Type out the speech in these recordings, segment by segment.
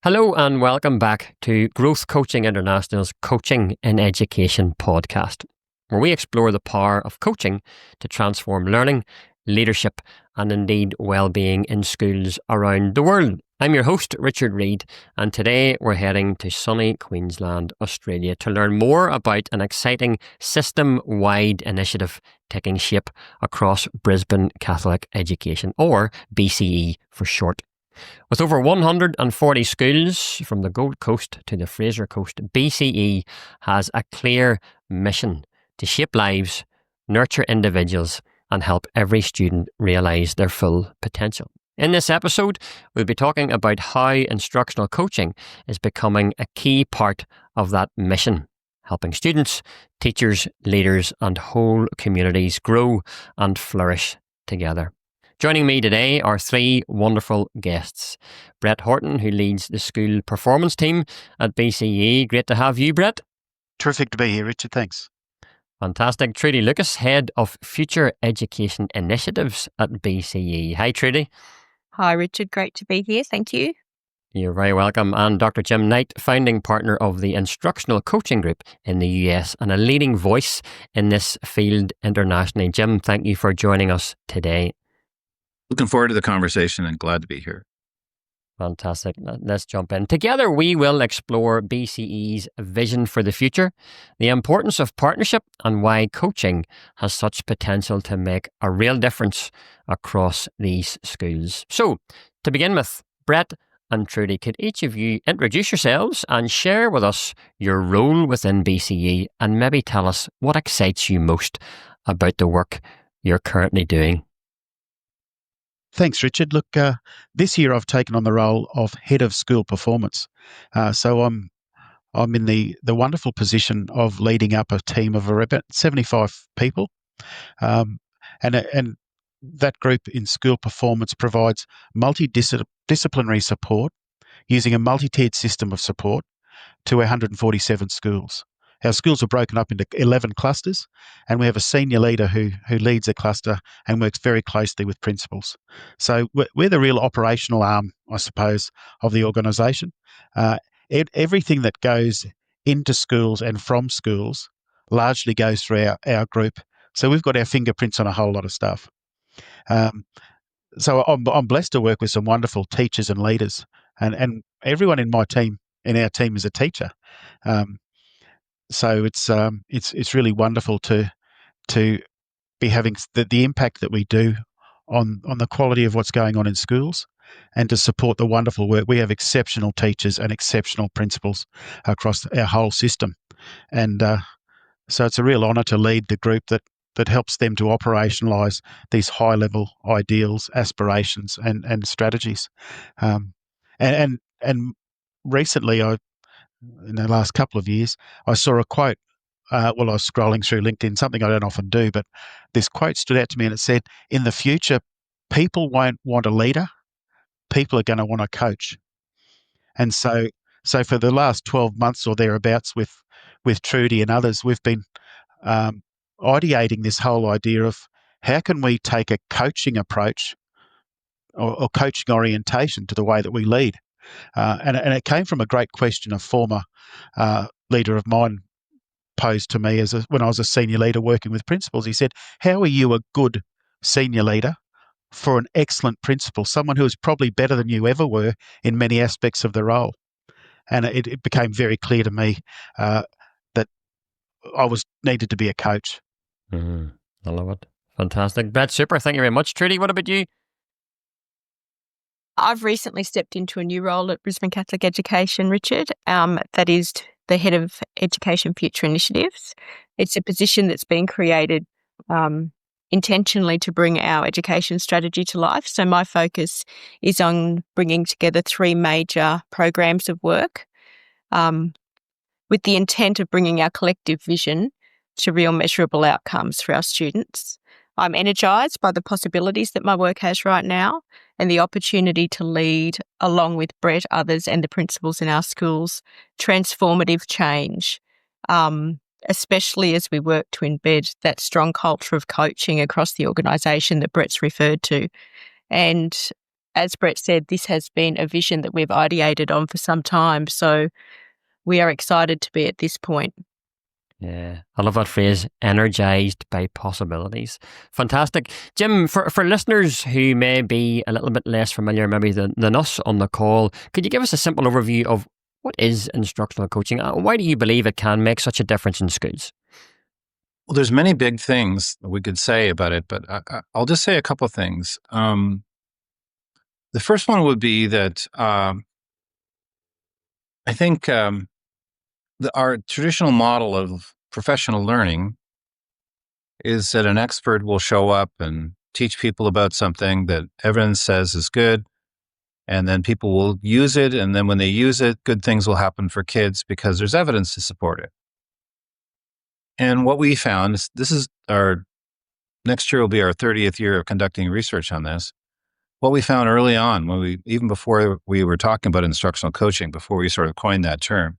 Hello and welcome back to Growth Coaching International's Coaching in Education podcast, where we explore the power of coaching to transform learning, leadership and indeed well-being in schools around the world. I'm your host, Richard Reid, and today we're heading to sunny Queensland, Australia to learn more about an exciting system-wide initiative taking shape across Brisbane Catholic Education, or BCE for short. With over 140 schools from the Gold Coast to the Fraser Coast, BCE has a clear mission to shape lives, nurture individuals, and help every student realise their full potential. In this episode, we'll be talking about how instructional coaching is becoming a key part of that mission, helping students, teachers, leaders, and whole communities grow and flourish together. Joining me today are three wonderful guests. Brett Horton, who leads the school performance team at BCE. Great to have you, Brett. Terrific to be here, Richard. Thanks. Fantastic. Trudi Lucas, Head of Future Education Initiatives at BCE. Hi, Trudi. Hi, Richard. Great to be here. Thank you. You're very welcome. And Dr. Jim Knight, founding partner of the Instructional Coaching Group in the US and a leading voice in this field internationally. Jim, thank you for joining us today. Looking forward to the conversation and glad to be here. Fantastic. Let's jump in. Together, we will explore BCE's vision for the future, the importance of partnership, and why coaching has such potential to make a real difference across these schools. So, to begin with, Brett and Trudi, could each of you introduce yourselves and share with us your role within BCE and maybe tell us what excites you most about the work you're currently doing? Thanks, Richard. Look, this year I've taken on the role of Head of School Performance. So I'm in the wonderful position of leading up a team of about 75 people. And that group in school performance provides multidisciplinary support using a multi-tiered system of support to 147 schools. Our schools are broken up into 11 clusters, and we have a senior leader who leads a cluster and works very closely with principals. So we're the real operational arm, I suppose, of the organisation. Everything that goes into schools and from schools largely goes through our group. So we've got our fingerprints on a whole lot of stuff. So I'm blessed to work with some wonderful teachers and leaders, and everyone in our team is a teacher. So it's really wonderful to be having the impact that we do on the quality of what's going on in schools, and to support the wonderful work. We have exceptional teachers and exceptional principals across our whole system, and so it's a real honour to lead the group that helps them to operationalise these high level ideals, aspirations, and strategies. And recently in the last couple of years, I saw a quote while I was scrolling through LinkedIn, something I don't often do, but this quote stood out to me, and it said, in the future, people won't want a leader, people are going to want a coach. And so for the last 12 months or thereabouts with Trudi and others, we've been ideating this whole idea of how can we take a coaching approach or coaching orientation to the way that we lead. And it came from a great question a former leader of mine posed to me when I was a senior leader working with principals. He said, how are you a good senior leader for an excellent principal, someone who is probably better than you ever were in many aspects of the role? And it became very clear to me that I needed to be a coach. I love it. Fantastic. Brett, super. Thank you very much. Trudi, what about you? I've recently stepped into a new role at Brisbane Catholic Education, Richard. That is the Head of Education Future Initiatives. It's a position that's been created intentionally to bring our education strategy to life. So my focus is on bringing together three major programs of work with the intent of bringing our collective vision to real measurable outcomes for our students. I'm energised by the possibilities that my work has right now and the opportunity to lead, along with Brett, others and the principals in our schools, transformative change, especially as we work to embed that strong culture of coaching across the organisation that Brett's referred to. And as Brett said, this has been a vision that we've ideated on for some time. So we are excited to be at this point. Yeah, I love that phrase, energized by possibilities. Fantastic. Jim, for listeners who may be a little bit less familiar maybe than us on the call, could you give us a simple overview of what is instructional coaching? Why do you believe it can make such a difference in schools? Well, there's many big things that we could say about it, but I'll just say a couple of things. The first one would be that I think our traditional model of professional learning is that an expert will show up and teach people about something that evidence says is good, and then people will use it, and then when they use it, good things will happen for kids because there's evidence to support it. And what we found is next year will be our 30th year of conducting research on this. What we found early on, even before we were talking about instructional coaching, before we sort of coined that term,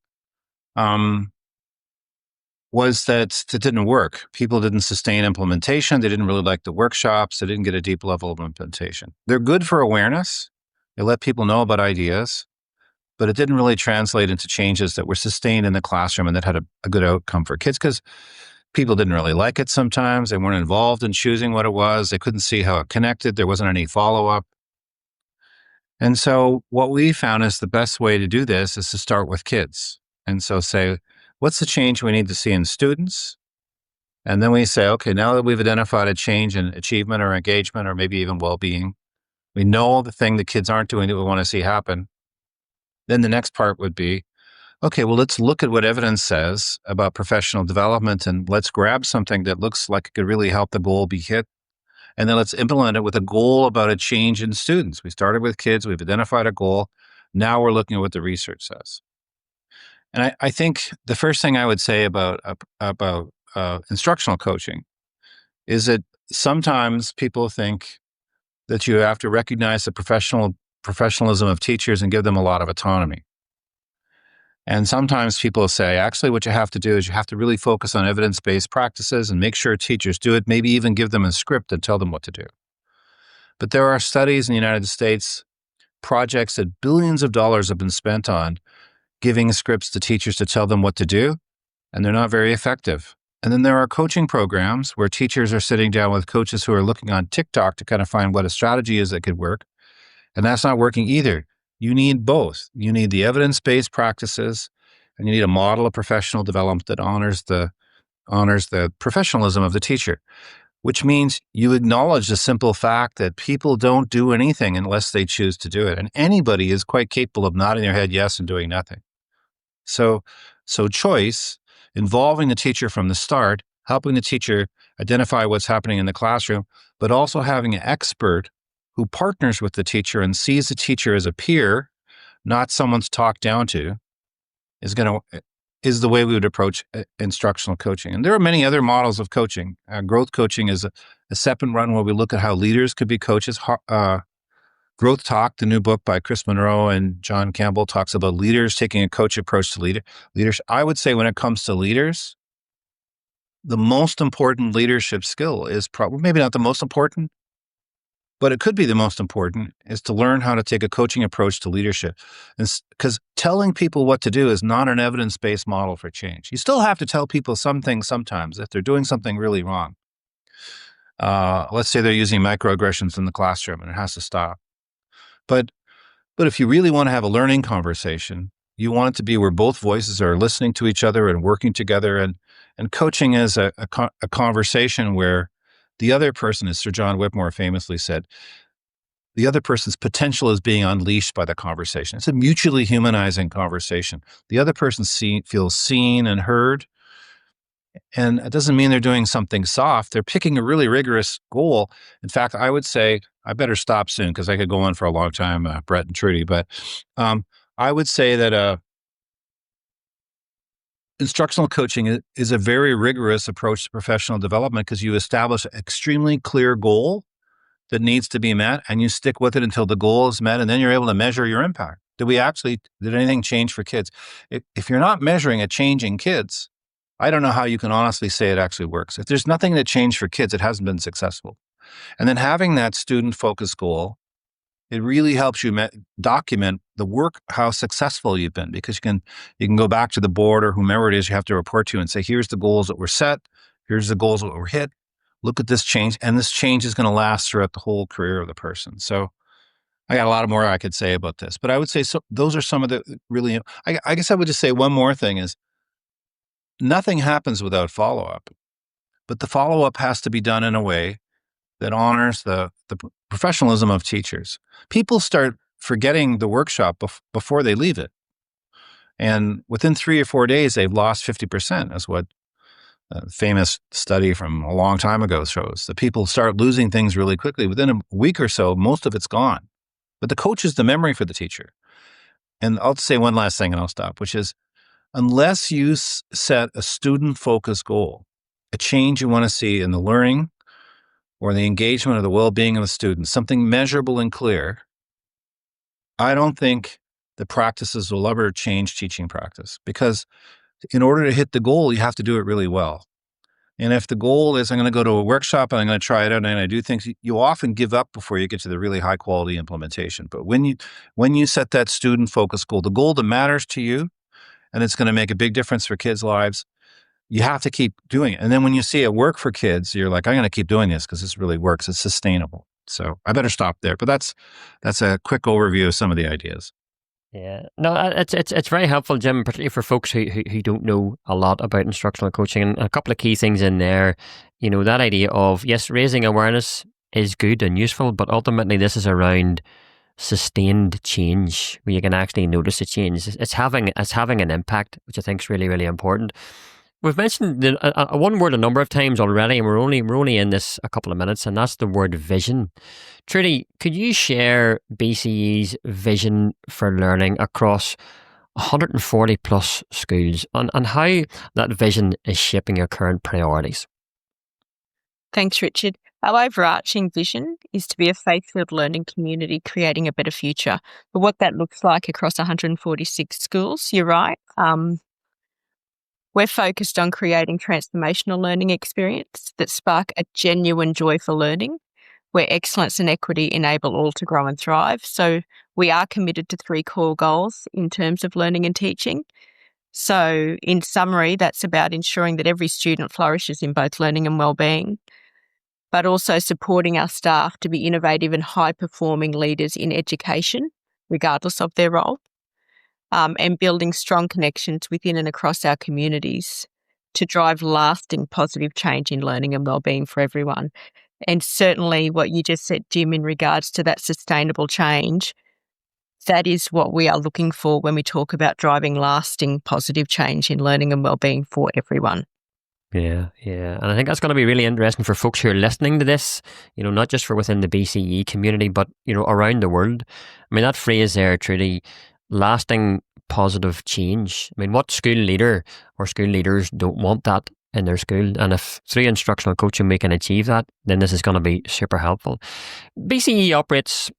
was that it didn't work. People didn't sustain implementation. They didn't really like the workshops. They didn't get a deep level of implementation. They're good for awareness. They let people know about ideas, but it didn't really translate into changes that were sustained in the classroom and that had a good outcome for kids because people didn't really like it sometimes. They weren't involved in choosing what it was. They couldn't see how it connected. There wasn't any follow-up. And so what we found is the best way to do this is to start with kids. And so say, what's the change we need to see in students? And then we say, okay, now that we've identified a change in achievement or engagement or maybe even well-being, we know the thing that kids aren't doing that we want to see happen. Then the next part would be, okay, well, let's look at what evidence says about professional development and let's grab something that looks like it could really help the goal be hit. And then let's implement it with a goal about a change in students. We started with kids. We've identified a goal. Now we're looking at what the research says. And I think the first thing I would say about instructional coaching is that sometimes people think that you have to recognize the professionalism of teachers and give them a lot of autonomy. And sometimes people say, actually, what you have to do is you have to really focus on evidence-based practices and make sure teachers do it, maybe even give them a script and tell them what to do. But there are studies in the United States, projects that billions of dollars have been spent on giving scripts to teachers to tell them what to do, and they're not very effective. And then there are coaching programs where teachers are sitting down with coaches who are looking on TikTok to kind of find what a strategy is that could work. And that's not working either. You need both. You need the evidence-based practices, and you need a model of professional development that honors the professionalism of the teacher, which means you acknowledge the simple fact that people don't do anything unless they choose to do it. And anybody is quite capable of nodding their head yes and doing nothing. So choice, involving the teacher from the start, helping the teacher identify what's happening in the classroom, but also having an expert who partners with the teacher and sees the teacher as a peer, not someone to talk down to, is the way we would approach instructional coaching. And there are many other models of coaching. Growth coaching is a separate one where we look at how leaders could be coaches. Growth Talk, the new book by Chris Monroe and John Campbell, talks about leaders taking a coach approach to leaders. I would say when it comes to leaders, the most important leadership skill is probably, maybe not the most important, but it could be the most important, is to learn how to take a coaching approach to leadership. Because telling people what to do is not an evidence-based model for change. You still have to tell people some things sometimes if they're doing something really wrong. Let's say they're using microaggressions in the classroom and it has to stop. But if you really want to have a learning conversation, you want it to be where both voices are listening to each other and working together. And coaching is a conversation where the other person, as Sir John Whitmore famously said, the other person's potential is being unleashed by the conversation. It's a mutually humanizing conversation. The other person feels seen and heard. And it doesn't mean they're doing something soft. They're picking a really rigorous goal. In fact, I would say, I better stop soon because I could go on for a long time, Brett and Trudi, but I would say that instructional coaching is a very rigorous approach to professional development because you establish an extremely clear goal that needs to be met and you stick with it until the goal is met, and then you're able to measure your impact. Did anything change for kids? If you're not measuring a change in kids, I don't know how you can honestly say it actually works. If there's nothing that changed for kids, it hasn't been successful. And then having that student-focused goal it really helps you document the work, how successful you've been, because you can go back to the board or whomever it is you have to report to and say, here's the goals that were set, here's the goals that were hit. Look at this change, and this change is going to last throughout the whole career of the person. So I got a lot more I could say about this, but I would say those are some of the really. I guess I would just say one more thing is nothing happens without follow-up, but the follow-up has to be done in a way that honors the professionalism of teachers. People start forgetting the workshop before they leave it. And within 3 or 4 days, they've lost 50%, is what a famous study from a long time ago shows. That people start losing things really quickly. Within a week or so, most of it's gone. But the coach is the memory for the teacher. And I'll say one last thing and I'll stop, which is unless you set a student-focused goal, a change you want to see in the learning or the engagement or the well-being of the student, something measurable and clear, I don't think the practices will ever change teaching practice, because in order to hit the goal, you have to do it really well. And if the goal is I'm going to go to a workshop and I'm going to try it out and I do things, you often give up before you get to the really high quality implementation. But when you set that student-focused goal, the goal that matters to you, and it's going to make a big difference for kids' lives, you have to keep doing it. And then when you see it work for kids, you're like, I'm going to keep doing this because this really works. It's sustainable. So I better stop there. But that's a quick overview of some of the ideas. Yeah, no, it's very helpful, Jim, particularly for folks who don't know a lot about instructional coaching. And a couple of key things in there, that idea of, yes, raising awareness is good and useful, but ultimately this is around sustained change where you can actually notice a change. It's having an impact, which I think is really, really important. We've mentioned one word a number of times already, and we're only in this a couple of minutes, and that's the word vision. Trudi, could you share BCE's vision for learning across 140 plus schools and how that vision is shaping your current priorities? Thanks, Richard. Our overarching vision is to be a faith-filled learning community creating a better future. But what that looks like across 146 schools, you're right. We're focused on creating transformational learning experience that spark a genuine joy for learning, where excellence and equity enable all to grow and thrive. So we are committed to 3 core goals in terms of learning and teaching. So in summary, that's about ensuring that every student flourishes in both learning and wellbeing, but also supporting our staff to be innovative and high-performing leaders in education, regardless of their role. And building strong connections within and across our communities to drive lasting positive change in learning and wellbeing for everyone. And certainly what you just said, Jim, in regards to that sustainable change, that is what we are looking for when we talk about driving lasting positive change in learning and wellbeing for everyone. Yeah. And I think that's going to be really interesting for folks who are listening to this, not just for within the BCE community, but, around the world. I mean, that phrase there, Trudy, lasting positive change. I mean, what school leader or school leaders don't want that in their school? And if through instructional coaching we can achieve that, then this is going to be super helpful. BCE operates,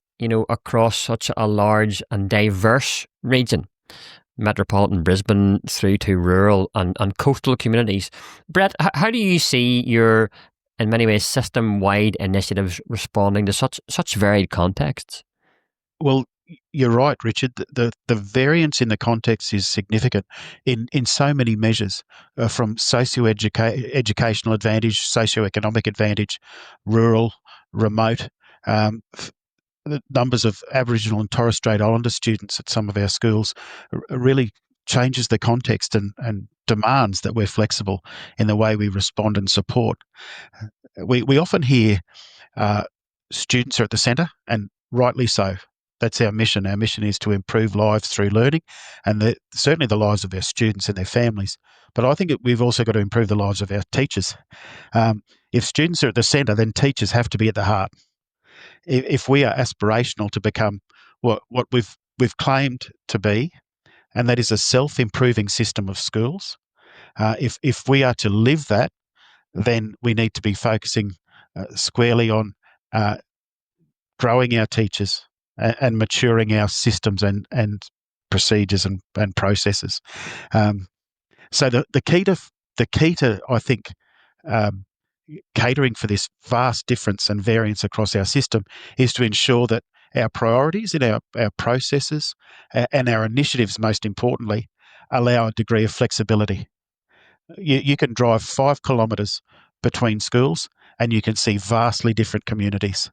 across such a large and diverse region, metropolitan Brisbane through to rural and coastal communities. Brett, how do you see your, in many ways, system-wide initiatives responding to such varied contexts? Well, you're right, Richard. The variance in the context is significant in so many measures, from educational advantage, socioeconomic advantage, rural, remote. The numbers of Aboriginal and Torres Strait Islander students at some of our schools really changes the context and demands that we're flexible in the way we respond and support. We often hear students are at the centre, and rightly so. That's our mission. Our mission is to improve lives through learning, and certainly the lives of our students and their families. But I think we've also got to improve the lives of our teachers. If students are at the centre, then teachers have to be at the heart. If we are aspirational to become what we've claimed to be, and that is a self-improving system of schools, if we are to live that, then we need to be focusing squarely on growing our teachers and maturing our systems and procedures and processes. So the key to I think catering for this vast difference and variance across our system is to ensure that our priorities and our processes and our initiatives, most importantly, allow a degree of flexibility. You can drive 5 kilometres between schools and you can see vastly different communities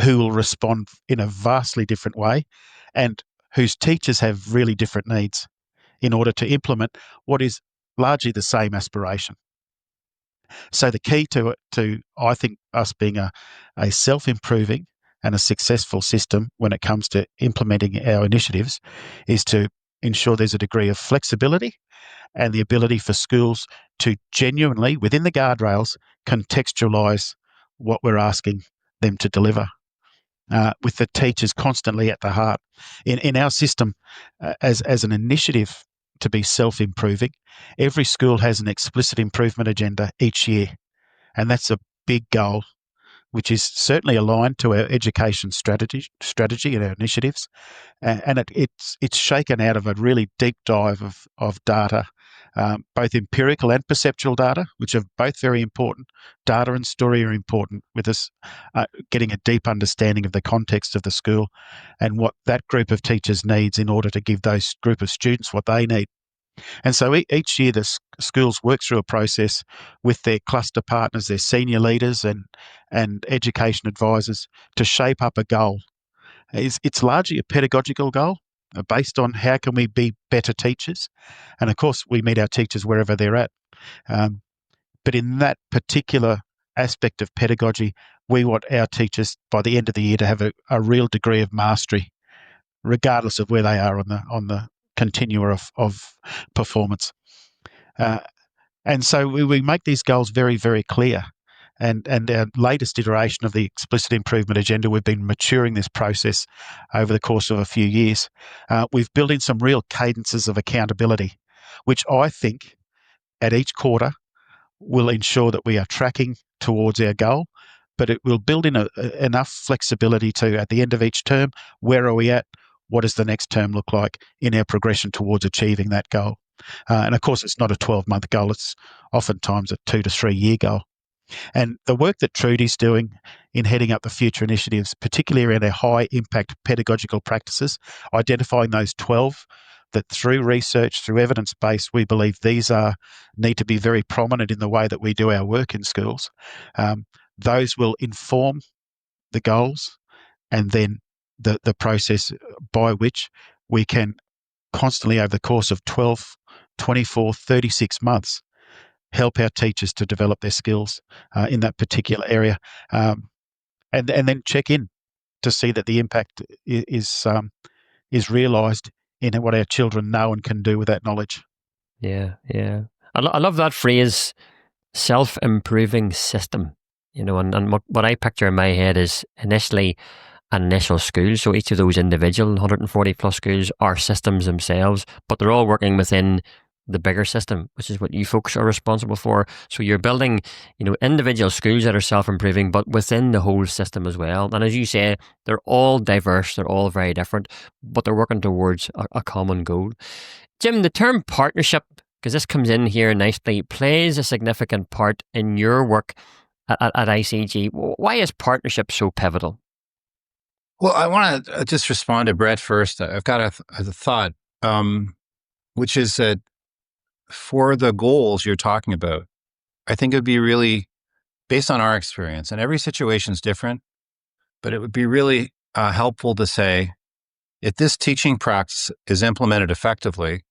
who will respond in a vastly different way and whose teachers have really different needs in order to implement what is largely the same aspiration. So the key to I think, us being a self-improving and a successful system when it comes to implementing our initiatives is to ensure there's a degree of flexibility and the ability for schools to genuinely, within the guardrails, contextualise what we're asking them to deliver, with the teachers constantly at the heart. In our system, as an initiative to be self-improving, every school has an explicit improvement agenda each year, and that's a big goal, which is certainly aligned to our education strategy and our initiatives. And it's shaken out of a really deep dive of data, both empirical and perceptual data, which are both very important. Data and story are important with us getting a deep understanding of the context of the school and what that group of teachers needs in order to give those group of students what they need. And so each year the schools work through a process with their cluster partners, their senior leaders and education advisors to shape up a goal. It's largely a pedagogical goal based on how can we be better teachers. And of course, we meet our teachers wherever they're at. But in that particular aspect of pedagogy, we want our teachers by the end of the year to have a real degree of mastery, regardless of where they are on the continua of performance. And so we make these goals very, very clear. And our latest iteration of the explicit improvement agenda, we've been maturing this process over the course of a few years. We've built in some real cadences of accountability, which I think at each quarter will ensure that we are tracking towards our goal, but it will build in enough flexibility to, at the end of each term, where are we at? What does the next term look like in our progression towards achieving that goal? And of course, it's not a 12-month goal. It's oftentimes a 2 to 3 year goal. And the work that Trudi's doing in heading up the future initiatives, particularly around our high-impact pedagogical practices, identifying those 12 that through research, through evidence-based, we believe these need to be very prominent in the way that we do our work in schools. Those will inform the goals and then the process by which we can constantly, over the course of 12, 24, 36 months, help our teachers to develop their skills in that particular area, and then check in to see that the impact is realised in what our children know and can do with that knowledge. Yeah. I love that phrase, self-improving system. And what I picture in my head is initially an initial school. So each of those individual 140 plus schools are systems themselves, but they're all working within the bigger system, which is what you folks are responsible for. So you're building, individual schools that are self-improving, but within the whole system as well. And as you say, they're all diverse, they're all very different, but they're working towards a common goal. Jim, the term partnership, because this comes in here nicely, plays a significant part in your work at ICG. Why is partnership so pivotal? Well, I want to just respond to Brett first. I've got a thought, which is that for the goals you're talking about, I think it would be really based on our experience, and every situation is different, but it would be really helpful to say, if this teaching practice is implemented effectively,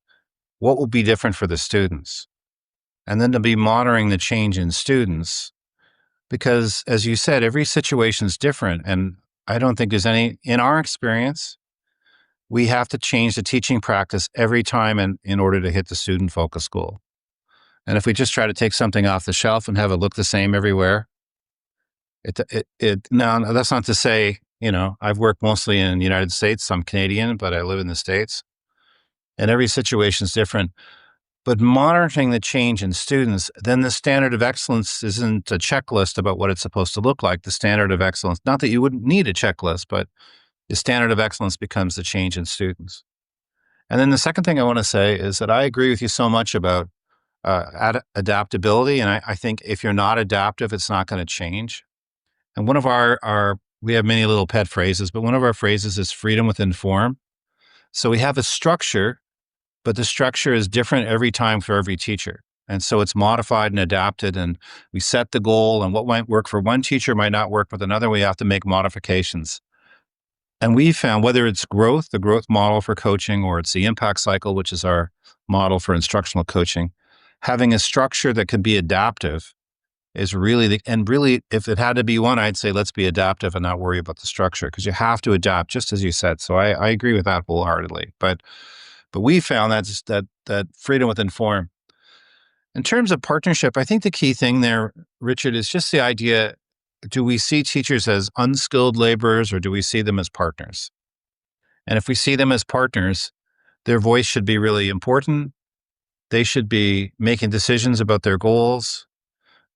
what will be different for the students? And then to be monitoring the change in students, because as you said, every situation is different. And I don't think there's any, in our experience, we have to change the teaching practice every time in order to hit the student focused goal. And if we just try to take something off the shelf and have it look the same everywhere, now that's not to say, I've worked mostly in the United States. I'm Canadian, but I live in the States, and every situation is different. But monitoring the change in students, then the standard of excellence isn't a checklist about what it's supposed to look like. The standard of excellence, not that you wouldn't need a checklist, but the standard of excellence becomes the change in students. And then the second thing I want to say is that I agree with you so much about adaptability. And I think if you're not adaptive, it's not going to change. And one of our we have many little pet phrases, but one of our phrases is freedom within form. So we have a structure, but the structure is different every time for every teacher. And so it's modified and adapted, and we set the goal, and what might work for one teacher might not work with another. We have to make modifications. And we found whether it's growth, the growth model for coaching, or it's the impact cycle, which is our model for instructional coaching, having a structure that can be adaptive is really and really, if it had to be one, I'd say let's be adaptive and not worry about the structure, because you have to adapt, just as you said. So I agree with that wholeheartedly. But we found that freedom within form. In terms of partnership, I think the key thing there, Richard, is just the idea, do we see teachers as unskilled laborers or do we see them as partners? And if we see them as partners, their voice should be really important. They should be making decisions about their goals.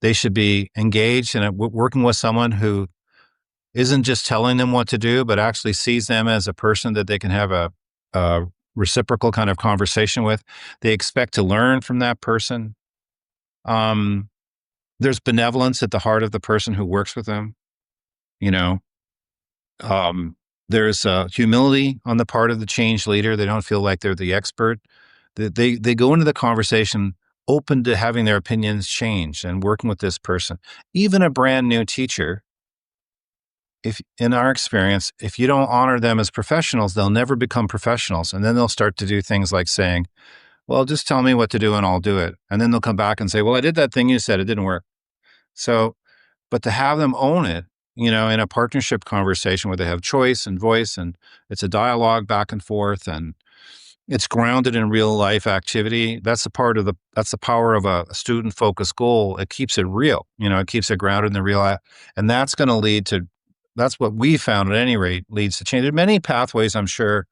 They should be engaged in working with someone who isn't just telling them what to do, but actually sees them as a person that they can have a reciprocal kind of conversation with. They expect to learn from that person. There's benevolence at the heart of the person who works with them. There's humility on the part of the change leader. They don't feel like they're the expert. They go into the conversation open to having their opinions changed and working with this person. Even a brand new teacher, if in our experience, if you don't honor them as professionals, they'll never become professionals. And then they'll start to do things like saying, well, just tell me what to do and I'll do it. And then they'll come back and say, well, I did that thing you said, it didn't work. So, but to have them own it, in a partnership conversation where they have choice and voice, and it's a dialogue back and forth, and it's grounded in real life activity. That's the power of a student focused goal. It keeps it real, it keeps it grounded in the real, and that's going to lead to, that's what we found at any rate, leads to change. There are many pathways, I'm sure,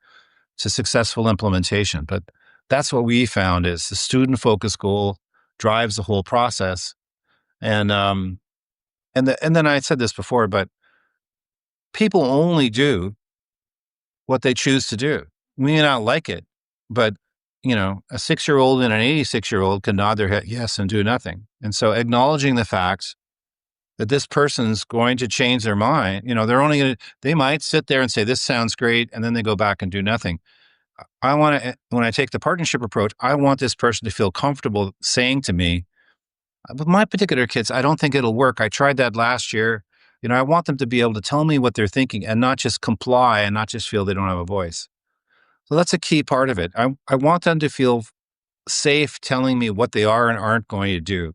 to successful implementation, but that's what we found is the student focused goal drives the whole process. And then I said this before, but people only do what they choose to do. We may not like it, but a 6-year-old and an 86-year-old can nod their head yes and do nothing. And so acknowledging the fact that this person's going to change their mind, they might sit there and say, this sounds great. And then they go back and do nothing. When I take the partnership approach, I want this person to feel comfortable saying to me, with my particular kids, I don't think it'll work. I tried that last year. I want them to be able to tell me what they're thinking and not just comply and not just feel they don't have a voice. So that's a key part of it. I want them to feel safe telling me what they are and aren't going to do.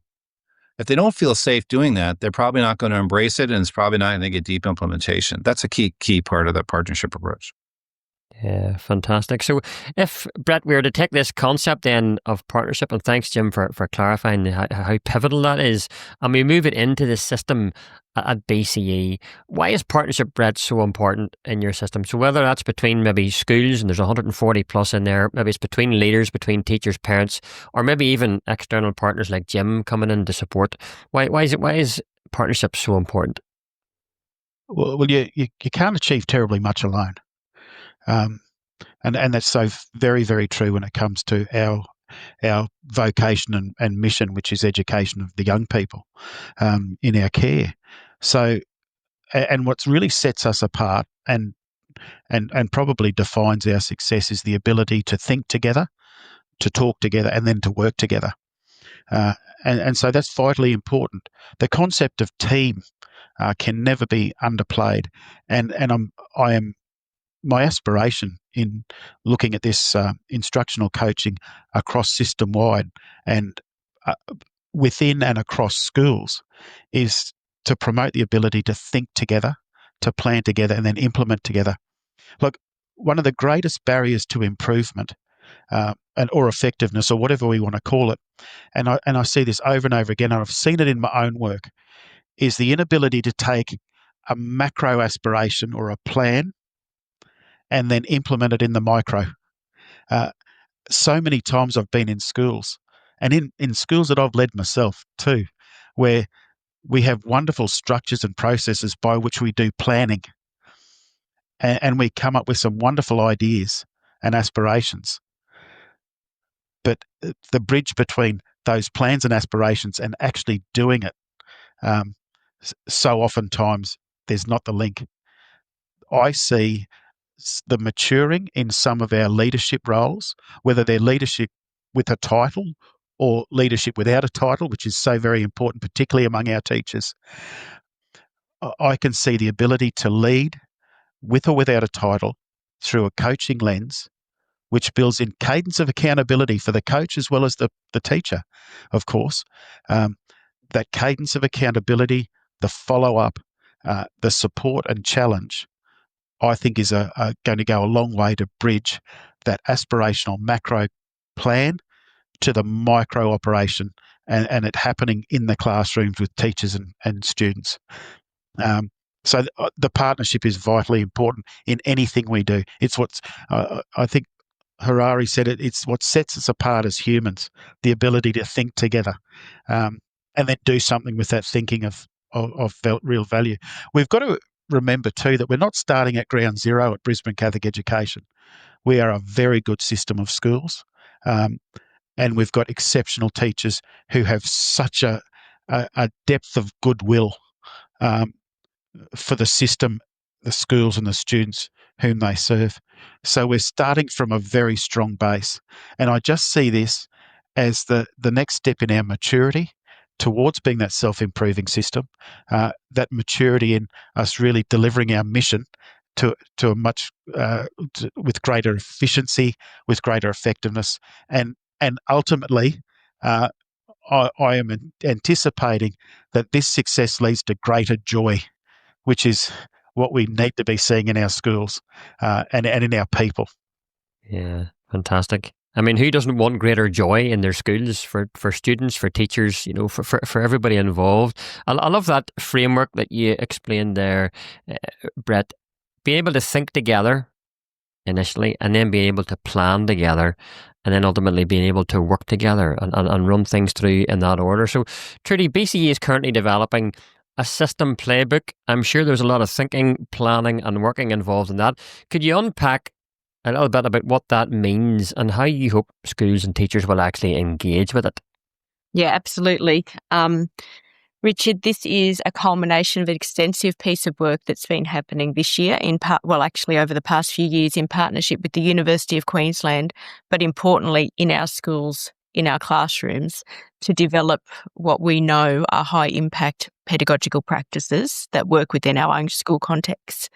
If they don't feel safe doing that, they're probably not going to embrace it, and it's probably not going to get deep implementation. That's a key part of the partnership approach. Yeah, fantastic. So if, Brett, we were to take this concept then of partnership, and thanks, Jim, for clarifying how pivotal that is, and we move it into the system at BCE, why is partnership, Brett, so important in your system? So whether that's between maybe schools, and there's 140 plus in there, maybe it's between leaders, between teachers, parents, or maybe even external partners like Jim coming in to support, why is partnership so important? Well, you can't achieve terribly much alone. And that's so very, very true when it comes to our vocation and mission, which is education of the young people in our care. So, and what really sets us apart and probably defines our success is the ability to think together, to talk together, and then to work together. And so that's vitally important. The concept of team can never be underplayed. And I am my aspiration in looking at this instructional coaching across system-wide and within and across schools is to promote the ability to think together, to plan together, and then implement together. Look, one of the greatest barriers to improvement or effectiveness, or whatever we want to call it, and I see this over and over again, and I've seen it in my own work, is the inability to take a macro aspiration or a plan and then implement it in the micro. So many times I've been in schools, and in schools that I've led myself too, where we have wonderful structures and processes by which we do planning, and we come up with some wonderful ideas and aspirations. But the bridge between those plans and aspirations and actually doing it, so oftentimes there's not the link. I see the maturing in some of our leadership roles, whether they're leadership with a title or leadership without a title, which is so very important, particularly among our teachers. I can see the ability to lead with or without a title through a coaching lens, which builds in cadence of accountability for the coach as well as the teacher, of course. That cadence of accountability, the follow-up, the support and challenge, I think is going to go a long way to bridge that aspirational macro plan to the micro operation and it happening in the classrooms with teachers and students. So the partnership is vitally important in anything we do. It's what's, I think Harari said it, it's what sets us apart as humans, the ability to think together and then do something with that thinking of real value. We've got to remember too that we're not starting at ground zero at Brisbane Catholic Education. We are a very good system of schools and we've got exceptional teachers who have such a depth of goodwill for the system, the schools and the students whom they serve. So we're starting from a very strong base. And I just see this as the next step in our maturity towards being that self-improving system, that maturity in us really delivering our mission to a much with greater efficiency, with greater effectiveness, and ultimately, I am anticipating that this success leads to greater joy, which is what we need to be seeing in our schools and in our people. Yeah, fantastic. I mean, who doesn't want greater joy in their schools for students, for teachers, you know, for everybody involved? I love that framework that you explained there, Brett. Be able to think together initially and then be able to plan together and then ultimately being able to work together and run things through in that order. So, Trudi, BCE is currently developing a system playbook. I'm sure there's a lot of thinking, planning and working involved in that. Could you unpack a little bit about what that means and how you hope schools and teachers will actually engage with it? Yeah, absolutely. Richard, this is a culmination of an extensive piece of work that's been happening this year over the past few years in partnership with the University of Queensland, but importantly in our schools, in our classrooms, to develop what we know are high impact pedagogical practices that work within our own school context.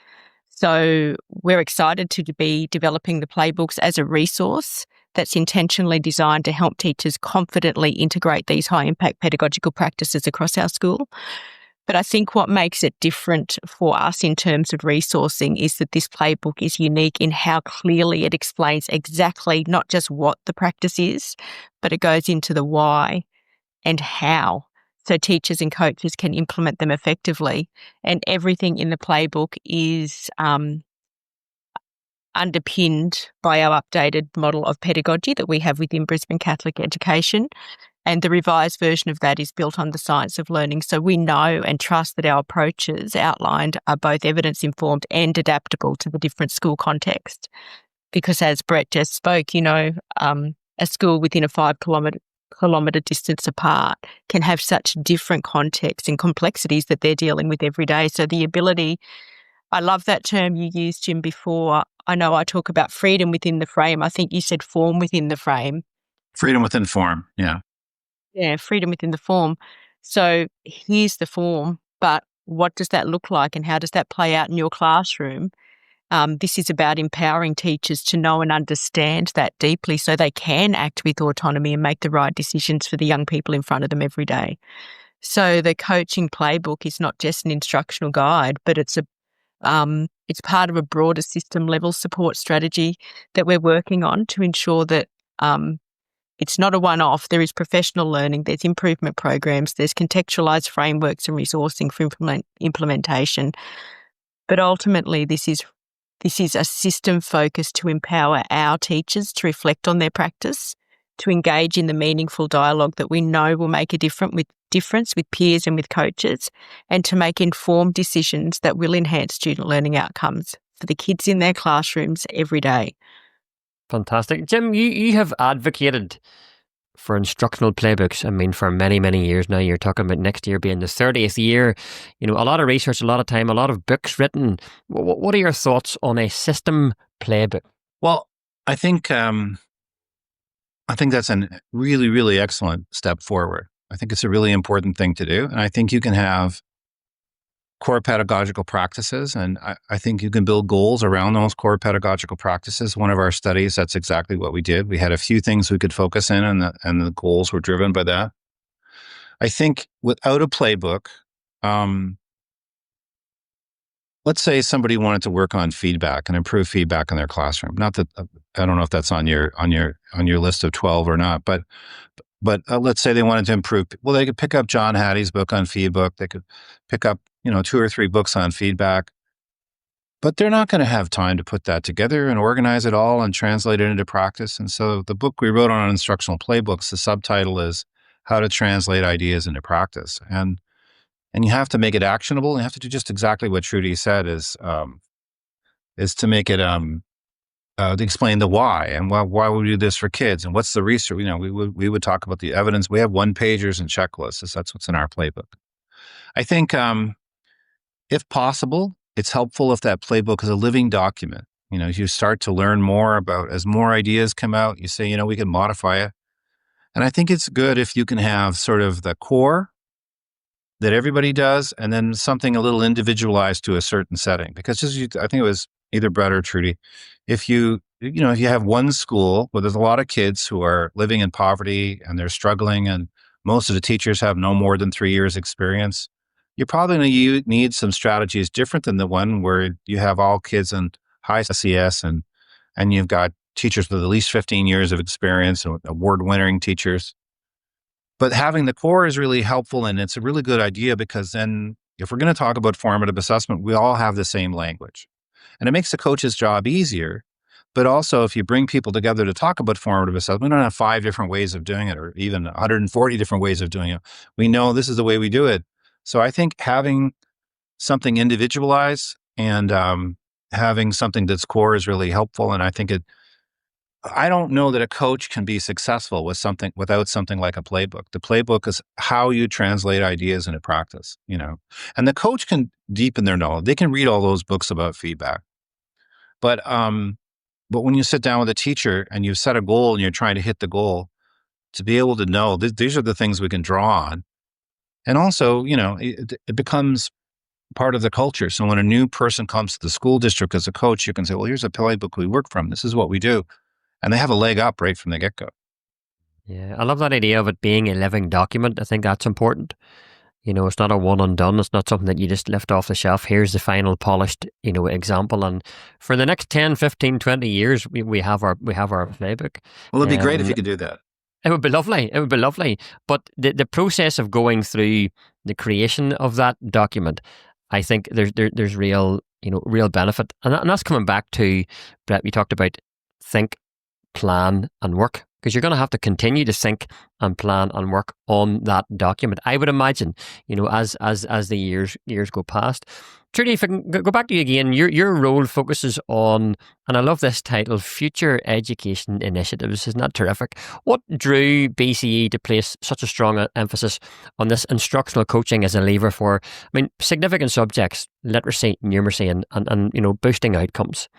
So we're excited to be developing the playbooks as a resource that's intentionally designed to help teachers confidently integrate these high-impact pedagogical practices across our school. But I think what makes it different for us in terms of resourcing is that this playbook is unique in how clearly it explains exactly not just what the practice is, but it goes into the why and how, so teachers and coaches can implement them effectively. And everything in the playbook is underpinned by our updated model of pedagogy that we have within Brisbane Catholic Education. And the revised version of that is built on the science of learning. So we know and trust that our approaches outlined are both evidence-informed and adaptable to the different school context. Because as Brett just spoke, a school within a 5-kilometre distance apart can have such different contexts and complexities that they're dealing with every day. So the ability, I love that term you used, Jim, before. I know I talk about freedom within the frame. I think you said form within the frame. Freedom within form, yeah. Yeah, freedom within the form. So here's the form, but what does that look like and how does that play out in your classroom? This is about empowering teachers to know and understand that deeply so they can act with autonomy and make the right decisions for the young people in front of them every day. So the coaching playbook is not just an instructional guide, but it's part of a broader system level support strategy that we're working on to ensure that it's not a one-off. There is professional learning, there's improvement programs, there's contextualised frameworks and resourcing for implementation. But ultimately, this is a system focused to empower our teachers to reflect on their practice, to engage in the meaningful dialogue that we know will make a difference with peers and with coaches, and to make informed decisions that will enhance student learning outcomes for the kids in their classrooms every day. Fantastic. Jim, you have advocated for instructional playbooks. I mean, for many, many years now. You're talking about next year being the 30th year. You know, a lot of research, a lot of time, a lot of books written. What are your thoughts on a system playbook? Well, I think that's a really, really excellent step forward. I think it's a really important thing to do. And I think you can have core pedagogical practices, and I think you can build goals around those core pedagogical practices. One of our studies, that's exactly what we did. We had a few things we could focus in, and the goals were driven by that. I think without a playbook, let's say somebody wanted to work on feedback and improve feedback in their classroom. Not that I don't know if that's on your list of 12 or not, but let's say they wanted to improve. Well, they could pick up John Hattie's book on feedback. They could pick up 2 or 3 books on feedback, but they're not going to have time to put that together and organize it all and translate it into practice. And so the book we wrote on instructional playbooks, the subtitle is How to Translate Ideas into Practice. And you have to make it actionable. You have to do just exactly what Trudi said, is to make it to explain the why and why we do this for kids and what's the research. We would talk about the evidence. We have 1-pagers and checklists. That's what's in our playbook. I think if possible, it's helpful if that playbook is a living document. As you start to learn more about, as more ideas come out, you say, we can modify it. And I think it's good if you can have sort of the core that everybody does, and then something a little individualized to a certain setting. Because I think it was either Brett or Trudi, if you have one school where there's a lot of kids who are living in poverty and they're struggling, and most of the teachers have no more than 3 years experience, you're probably going to need some strategies different than the one where you have all kids in high SES and you've got teachers with at least 15 years of experience and award-winning teachers. But having the core is really helpful, and it's a really good idea, because then if we're going to talk about formative assessment, we all have the same language. And it makes the coach's job easier. But also, if you bring people together to talk about formative assessment, we don't have 5 different ways of doing it, or even 140 different ways of doing it. We know this is the way we do it. So I think having something individualized and having something that's core is really helpful. And I think I don't know that a coach can be successful without something like a playbook. The playbook is how you translate ideas into practice, and the coach can deepen their knowledge. They can read all those books about feedback. But when you sit down with a teacher and you've set a goal and you're trying to hit the goal, to be able to know these are the things we can draw on. And also, it becomes part of the culture. So when a new person comes to the school district as a coach, you can say, well, here's a playbook we work from. This is what we do. And they have a leg up right from the get-go. Yeah, I love that idea of it being a living document. I think that's important. It's not a one and done. It's not something that you just lift off the shelf. Here's the final polished, example. And for the next 10, 15, 20 years, we have our playbook. Well, it'd be great if you could do that. It would be lovely. It would be lovely. But the process of going through the creation of that document, I think there's real benefit. And that's coming back to, Brett, we talked about think, plan and work, because you're going to have to continue to think and plan and work on that document, I would imagine, as the years go past. Trudi, if I can go back to you again, your role focuses on, and I love this title, Future Education Initiatives. Isn't that terrific? What drew BCE to place such a strong emphasis on this instructional coaching as a lever for, significant subjects, literacy, numeracy, and boosting outcomes?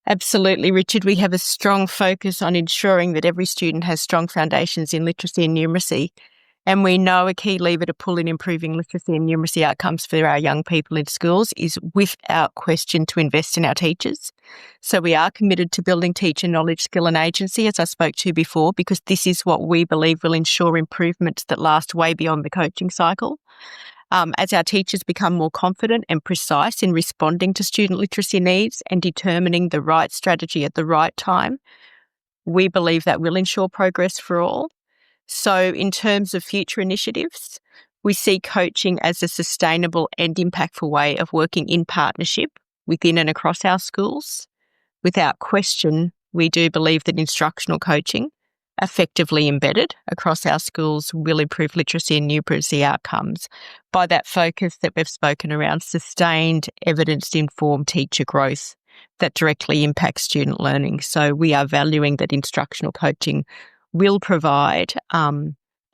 Absolutely, Richard. We have a strong focus on ensuring that every student has strong foundations in literacy and numeracy. And we know a key lever to pull in improving literacy and numeracy outcomes for our young people in schools is, without question, to invest in our teachers. So we are committed to building teacher knowledge, skill and agency, as I spoke to before, because this is what we believe will ensure improvements that last way beyond the coaching cycle. As our teachers become more confident and precise in responding to student literacy needs and determining the right strategy at the right time, we believe that will ensure progress for all. So in terms of future initiatives, we see coaching as a sustainable and impactful way of working in partnership within and across our schools. Without question, we do believe that instructional coaching, effectively embedded across our schools, will improve literacy and numeracy outcomes by that focus that we've spoken around sustained, evidence-informed teacher growth that directly impacts student learning. So we are valuing that instructional coaching will provide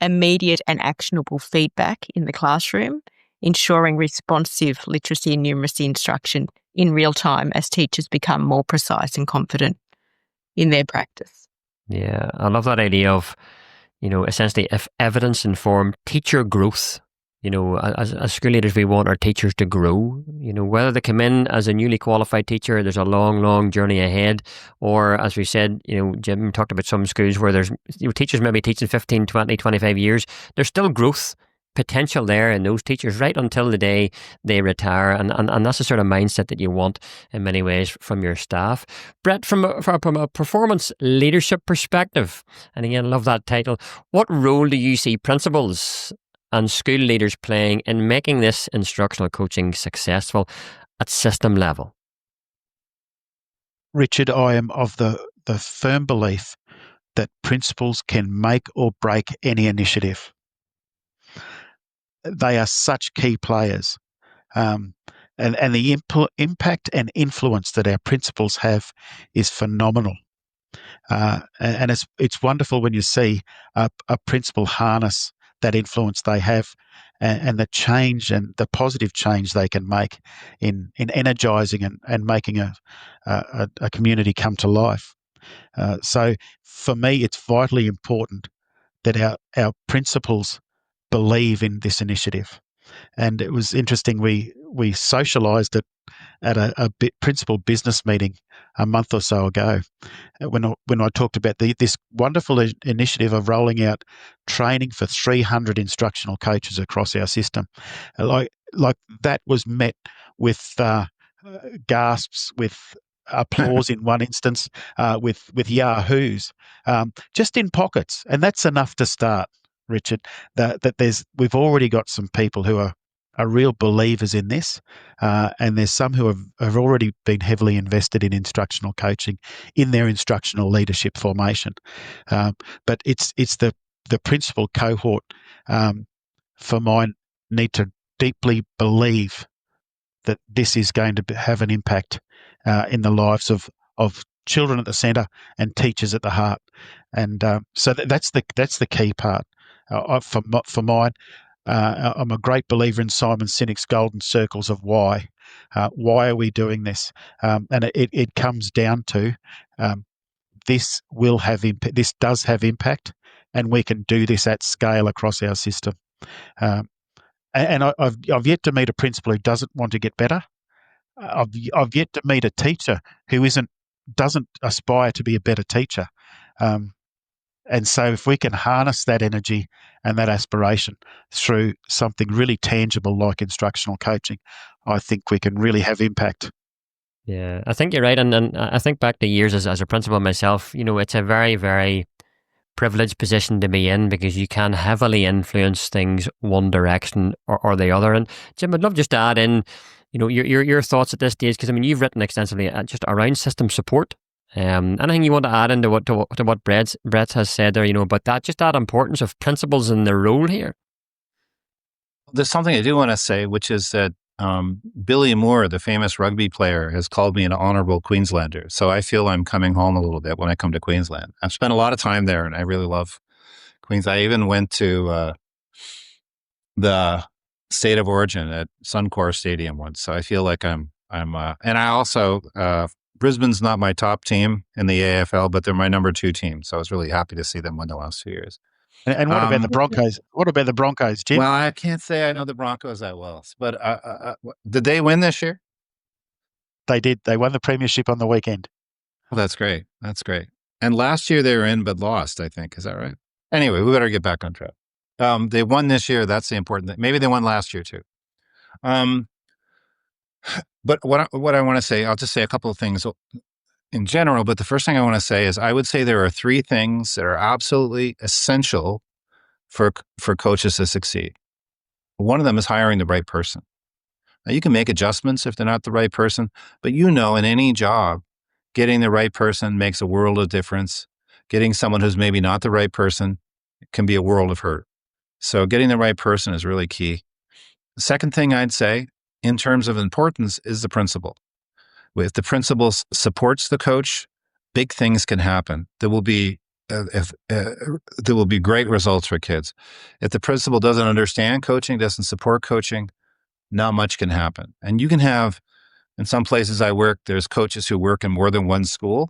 immediate and actionable feedback in the classroom, ensuring responsive literacy and numeracy instruction in real time as teachers become more precise and confident in their practice. Yeah, I love that idea of, essentially if evidence-informed teacher growth. As school leaders, we want our teachers to grow. Whether they come in as a newly qualified teacher, there's a long, long journey ahead. Or as we said, Jim talked about some schools where there's teachers maybe teaching 15, 20, 25 years. There's still growth potential there in those teachers right until the day they retire. And that's the sort of mindset that you want in many ways from your staff. Brett, from a performance leadership perspective, and again, I love that title, what role do you see principals and school leaders playing in making this instructional coaching successful at system level? Richard, I am of the firm belief that principals can make or break any initiative. They are such key players. And the impact and influence that our principals have is phenomenal. And it's wonderful when you see a principal harness that influence they have and the change and the positive change they can make in energising and making a community come to life. So for me, it's vitally important that our principals believe in this initiative. And it was interesting, we socialised it at a principal business meeting a month or so ago when I talked about this wonderful initiative of rolling out training for 300 instructional coaches across our system. Like that was met with gasps, with applause in one instance, with yahoos, just in pockets, and that's enough to start, Richard. We've already got some people who are real believers in this, and there's some who have already been heavily invested in instructional coaching in their instructional leadership formation. But it's the principal cohort, for mine, need to deeply believe that this is going to have an impact in the lives of children at the centre and teachers at the heart. And so that's the key part. For mine, I'm a great believer in Simon Sinek's golden circles of why. Why are we doing this? And it comes down to this will have impact. This does have impact, and we can do this at scale across our system. And I've yet to meet a principal who doesn't want to get better. I've yet to meet a teacher who doesn't aspire to be a better teacher. And so if we can harness that energy and that aspiration through something really tangible like instructional coaching, I think we can really have impact. Yeah, I think you're right. And I think back to years as a principal myself, it's a very, very privileged position to be in because you can heavily influence things one direction or the other. And Jim, I'd love just to add in, your thoughts at this stage, because you've written extensively just around system support. Anything you want to add into what Brett has said there, about that, just that importance of principals and their role here? There's something I do want to say, which is that Billy Moore, the famous rugby player, has called me an honourable Queenslander. So I feel I'm coming home a little bit when I come to Queensland. I've spent a lot of time there and I really love Queensland. I even went to the State of Origin at Suncorp Stadium once. So I feel like I'm and I also, Brisbane's not my top team in the AFL, but they're my number 2 team. So I was really happy to see them win the last 2 years. And what about the Broncos? What about the Broncos, Jim? Well, I can't say I know the Broncos that well, but did they win this year? They did. They won the premiership on the weekend. Oh, that's great. That's great. And last year they were in, but lost, I think. Is that right? Anyway, we better get back on track. They won this year. That's the important thing. Maybe they won last year too. But what I want to say, I'll just say a couple of things in general. But the first thing I want to say is I would say there are 3 things that are absolutely essential for coaches to succeed. One of them is hiring the right person. Now, you can make adjustments if they're not the right person, but in any job, getting the right person makes a world of difference. Getting someone who's maybe not the right person can be a world of hurt. So getting the right person is really key. The second thing I'd say in terms of importance is the principal. If the principal supports the coach, big things can happen. There will be there will be great results for kids. If the principal doesn't understand coaching, doesn't support coaching, not much can happen. And you can have, in some places I work, there's coaches who work in more than one school,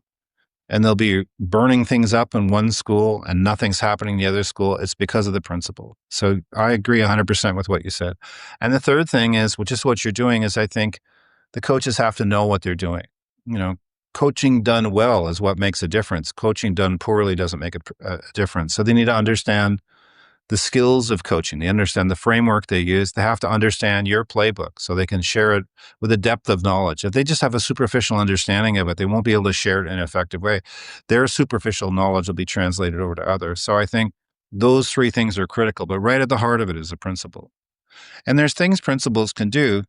and they'll be burning things up in one school and nothing's happening in the other school. It's because of the principal. So I agree 100% with what you said. And the third thing is, which is what you're doing, is I think the coaches have to know what they're doing. Coaching done well is what makes a difference. Coaching done poorly doesn't make a difference. So they need to understand the skills of coaching. They understand the framework they use. They have to understand your playbook so they can share it with a depth of knowledge. If they just have a superficial understanding of it, they won't be able to share it in an effective way. Their superficial knowledge will be translated over to others. So I think those three things are critical, but right at the heart of it is a principle. And there's things principals can do.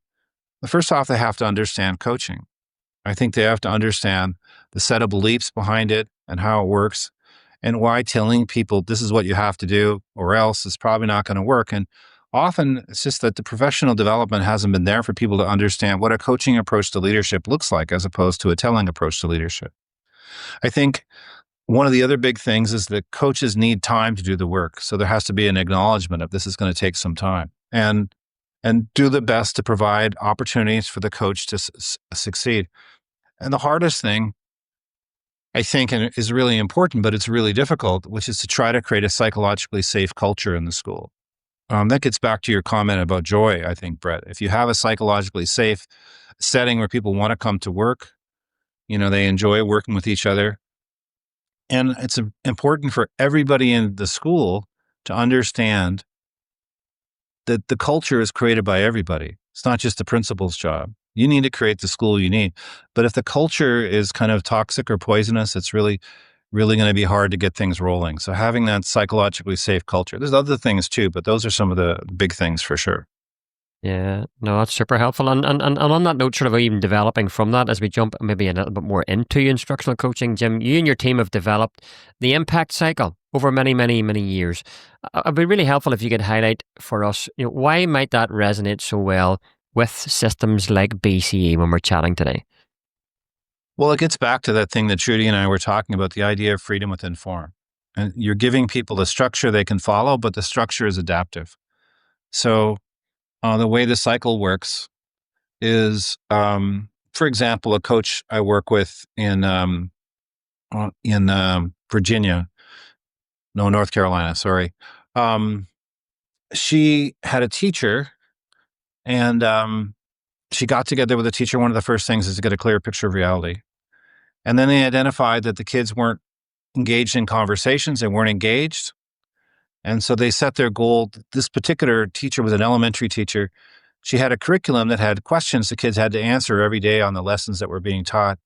First off, they have to understand coaching. I think they have to understand the set of beliefs behind it and how it works, and why telling people this is what you have to do or else is probably not going to work. And often it's just that the professional development hasn't been there for people to understand what a coaching approach to leadership looks like as opposed to a telling approach to leadership. I think one of the other big things is that coaches need time to do the work. So there has to be an acknowledgement of this is going to take some time, and do the best to provide opportunities for the coach to succeed. And the hardest thing, I think, and is really important, but it's really difficult, which is to try to create a psychologically safe culture in the school. That gets back to your comment about joy, I think, Brett. If you have a psychologically safe setting where people want to come to work, they enjoy working with each other. And it's important for everybody in the school to understand that the culture is created by everybody. It's not just the principal's job. You need to create the school you need. But if the culture is kind of toxic or poisonous, it's really, really going to be hard to get things rolling. So having that psychologically safe culture, there's other things too, but those are some of the big things for sure. Yeah, no, that's super helpful. And on that note, sort of even developing from that, as we jump maybe a little bit more into instructional coaching, Jim, you and your team have developed the impact cycle over many, many, many years. It'd be really helpful if you could highlight for us, why might that resonate so well with systems like BCE when we're chatting today? Well, it gets back to that thing that Trudi and I were talking about, the idea of freedom within form. And you're giving people a structure they can follow, but the structure is adaptive. So the way the cycle works is, for example, a coach I work with in North Carolina, sorry. She had a teacher, and she got together with a teacher. One of the first things is to get a clear picture of reality. And then they identified that the kids weren't engaged in conversations. They weren't engaged. And so they set their goal. This particular teacher was an elementary teacher. She had a curriculum that had questions the kids had to answer every day on the lessons that were being taught.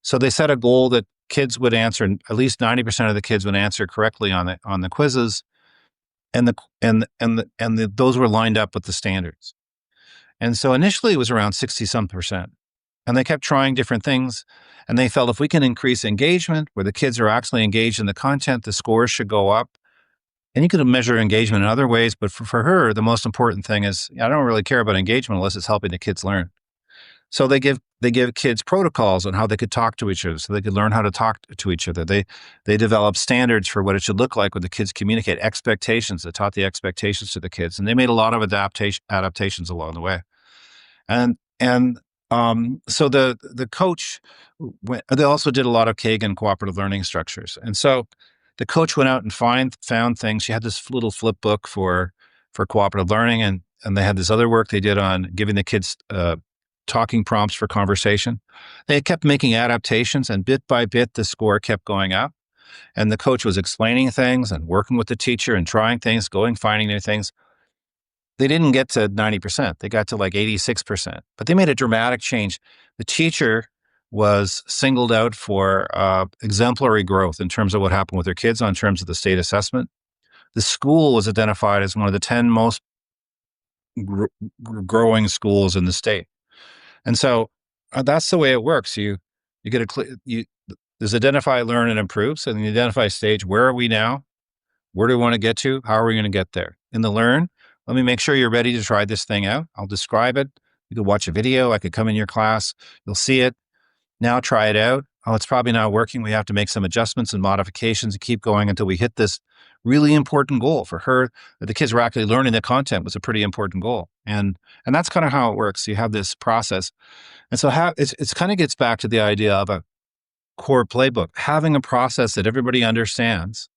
So they set a goal that kids would answer, at least 90% of the kids would answer correctly on the quizzes. And those were lined up with the standards. And so initially it was around 60-some%. And they kept trying different things. And they felt if we can increase engagement, where the kids are actually engaged in the content, the scores should go up. And you could measure engagement in other ways. But for her, the most important thing is, I don't really care about engagement unless it's helping the kids learn. So they give kids protocols on how they could talk to each other, so they could learn how to talk to each other. They develop standards for what it should look like when the kids communicate, expectations. They taught the expectations to the kids. And they made a lot of adaptations along the way. And so the coach, they also did a lot of Kagan cooperative learning structures. And so the coach went out and found things. She had this little flip book for cooperative learning, and they had this other work they did on giving the kids talking prompts for conversation. They kept making adaptations, and bit by bit, the score kept going up. And the coach was explaining things and working with the teacher and trying things, finding new things. They didn't get to 90%. They got to like 86%, but they made a dramatic change. The teacher was singled out for exemplary growth in terms of what happened with their kids in terms of the state assessment. The school was identified as one of the 10 most growing schools in the state. And so that's the way it works. You get there's identify, learn, and improve. So in the identify stage, where are we now? Where do we want to get to? How are we going to get there? In the learn, let me make sure you're ready to try this thing out. I'll describe it. You could watch a video. I could come in your class. You'll see it. Now try it out. oh, it's probably not working. We have to make some adjustments and modifications and keep going until we hit this really important goal. For her, that the kids were actually learning the content was a pretty important goal. And that's kind of how it works. You have this process. And so it's kind of gets back to the idea of a core playbook, having a process that everybody understands